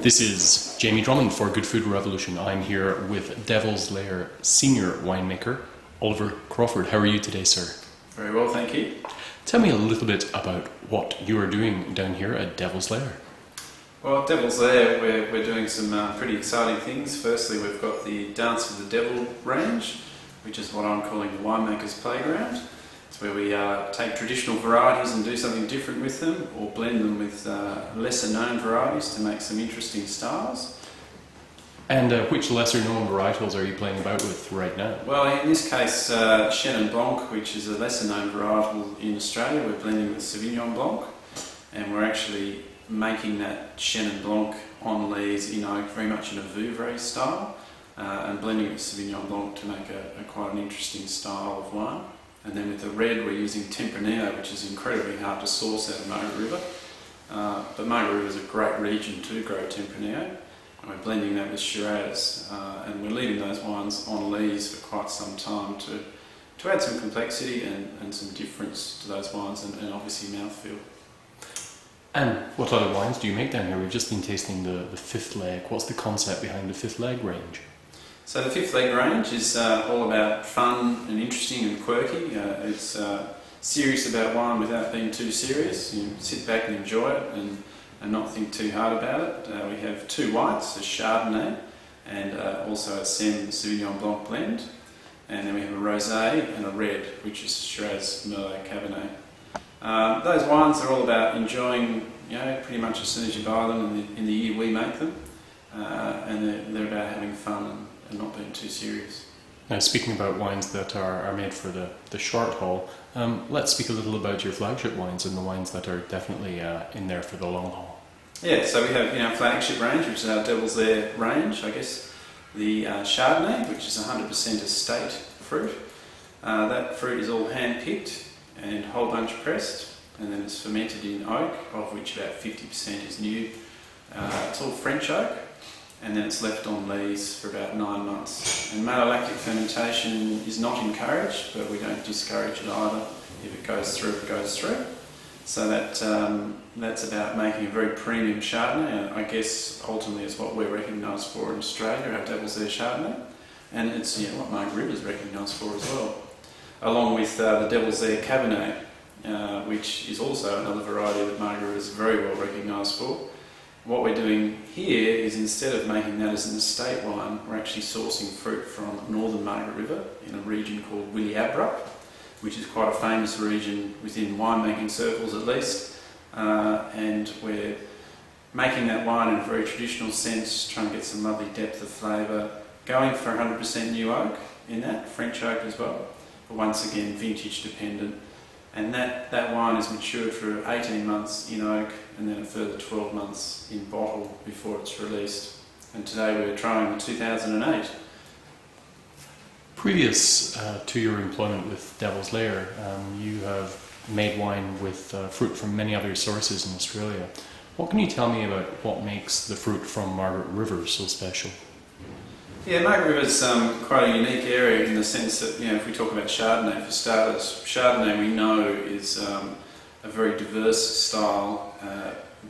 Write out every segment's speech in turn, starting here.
This is Jamie Drummond for Good Food Revolution. I'm here with Devil's Lair senior winemaker, Oliver Crawford. How are you today, sir? Very well, thank you. Tell me a little bit about what you are doing down here at Devil's Lair. Well, at Devil's Lair, we're doing some pretty exciting things. Firstly, we've got the Dance of the Devil range, which is what I'm calling the Winemakers Playground. It's where we take traditional varieties and do something different with them, or blend them with lesser known varieties to make some interesting styles. And which lesser known varietals are you playing about with right now? Well, in this case, Chenin Blanc, which is a lesser known varietal in Australia, we're blending with Sauvignon Blanc, and we're actually making that Chenin Blanc on lees in oak, very much in a Vouvray style, and blending it with Sauvignon Blanc to make a quite an interesting style of wine. And then with the red, we're using Tempranillo, which is incredibly hard to source out of Margaret River. But Margaret River is a great region to grow Tempranillo, and we're blending that with Shiraz, and we're leaving those wines on lees for quite some time to add some complexity and some difference to those wines, and obviously mouthfeel. And what other wines do you make down here? We've just been tasting the Fifth Leg. What's the concept behind the Fifth Leg range? So the Fifth Leg range is all about fun and interesting and quirky. It's serious about wine without being too serious. You sit back and enjoy it and not think too hard about it. We have two whites, a Chardonnay and also a Sauvignon Blanc blend. And then we have a Rosé and a red, which is Shiraz Merlot Cabernet. Those wines are all about enjoying, pretty much as soon as you buy them in the year we make them. And they're about having fun and not being too serious. Now, speaking about wines that are made for the short haul, let's speak a little about your flagship wines and the wines that are definitely in there for the long haul. Yeah, so we have our flagship range, which is our Devil's Lair range, I guess. The Chardonnay, which is 100% estate fruit. That fruit is all hand-picked and whole bunch pressed, and then it's fermented in oak, of which about 50% is new. It's all French oak, and then it's left on lees for about 9 months. And malolactic fermentation is not encouraged, but we don't discourage it either. If it goes through, it goes through. So that's about making a very premium Chardonnay, and I guess ultimately it's what we're recognised for in Australia, our Devil's Lair Chardonnay, and it's what Margaret River is recognised for as well. Along with the Devil's Lair Cabernet, which is also another variety that Margaret River is very well recognised for. What we're doing here is, instead of making that as an estate wine, we're actually sourcing fruit from northern Margaret River in a region called Williabruck, which is quite a famous region within winemaking circles at least, and we're making that wine in a very traditional sense, trying to get some lovely depth of flavour, going for 100% new oak in that, French oak as well, but once again vintage dependent. And that wine is matured for 18 months in oak and then a further 12 months in bottle before it's released. And today we're trying the 2008. Previous to your employment with Devil's Lair, you have made wine with fruit from many other sources in Australia. What can you tell me about what makes the fruit from Margaret River so special? Yeah, Margaret River is quite a unique area in the sense that, if we talk about Chardonnay for starters, Chardonnay we know is a very diverse style,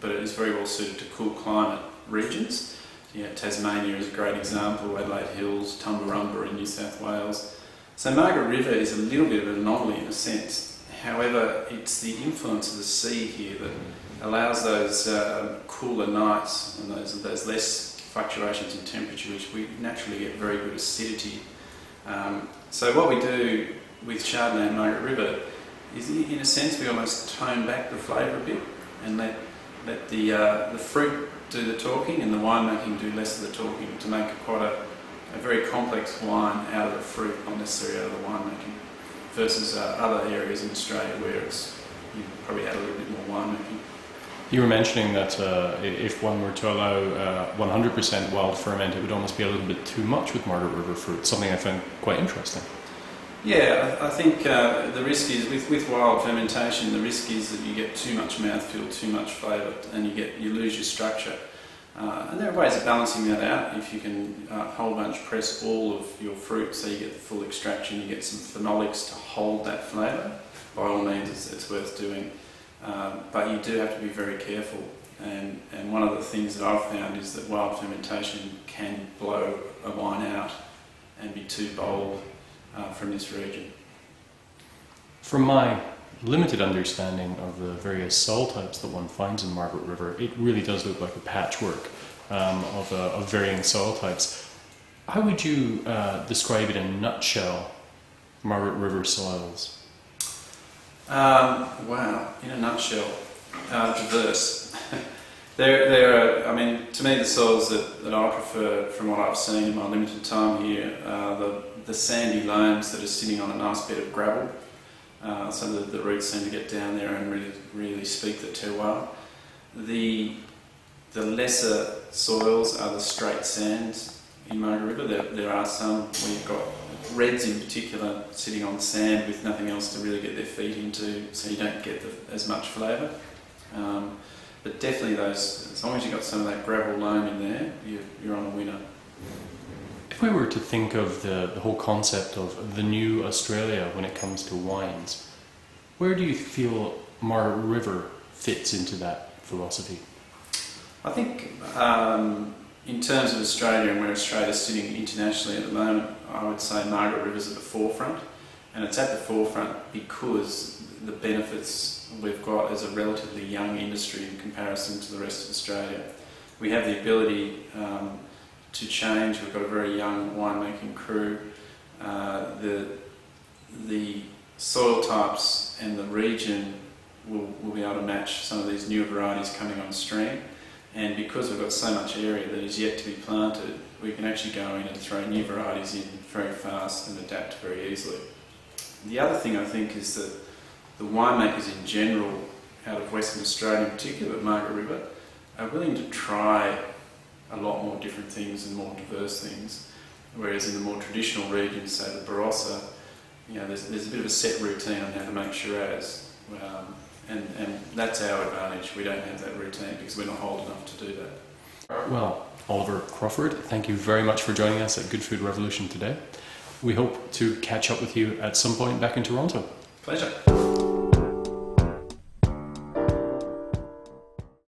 but it is very well suited to cool climate regions. Tasmania is a great example, Adelaide Hills, Tumbarumba in New South Wales. So Margaret River is a little bit of an anomaly in a sense. However, it's the influence of the sea here that allows those cooler nights and those less fluctuations in temperature, which we naturally get very good acidity. So what we do with Chardonnay and Margaret River is, in a sense, we almost tone back the flavour a bit and let the fruit do the talking and the winemaking do less of the talking, to make quite a very complex wine out of the fruit, not necessarily out of the winemaking, versus other areas in Australia where it's probably add a little bit more winemaking. You were mentioning that if one were to allow 100% wild ferment, it would almost be a little bit too much with Margaret River fruit, something I found quite interesting. Yeah, I think the risk is, with wild fermentation, the risk is that you get too much mouthfeel, too much flavour, and you lose your structure. And there are ways of balancing that out. If you can whole bunch press all of your fruit so you get the full extraction, you get some phenolics to hold that flavour, by all means it's worth doing. But you do have to be very careful And one of the things that I've found is that wild fermentation can blow a wine out and be too bold from this region. From my limited understanding of the various soil types that one finds in Margaret River, it really does look like a patchwork of varying soil types. How would you describe it in a nutshell, Margaret River soils? Wow, in a nutshell, diverse. There are, I mean, to me the soils that I prefer from what I've seen in my limited time here are the sandy loams that are sitting on a nice bed of gravel, so that the roots seem to get down there and really speak the terroir. The lesser soils are the straight sands in Margaret River. There are some where you've got reds in particular sitting on sand with nothing else to really get their feet into, so you don't get as much flavour. But definitely those, as long as you've got some of that gravel loam in there, you're on a winner. If we were to think of the whole concept of the new Australia when it comes to wines, where do you feel Margaret River fits into that philosophy? I think in terms of Australia and where Australia's sitting internationally at the moment, I would say Margaret River's at the forefront, and it's at the forefront because the benefits we've got as a relatively young industry in comparison to the rest of Australia. We have the ability to change. We've got a very young winemaking crew. The soil types and the region will be able to match some of these newer varieties coming on stream. And because we've got so much area that is yet to be planted, we can actually go in and throw new varieties in very fast and adapt very easily. The other thing I think is that the winemakers in general, out of Western Australia in particular, but Margaret River, are willing to try a lot more different things and more diverse things. Whereas in the more traditional regions, say the Barossa, there's a bit of a set routine on how to make Shiraz. And that's our advantage. We don't have that routine because we're not old enough to do that. Well, Oliver Crawford, thank you very much for joining us at Good Food Revolution today. We hope to catch up with you at some point back in Toronto. Pleasure.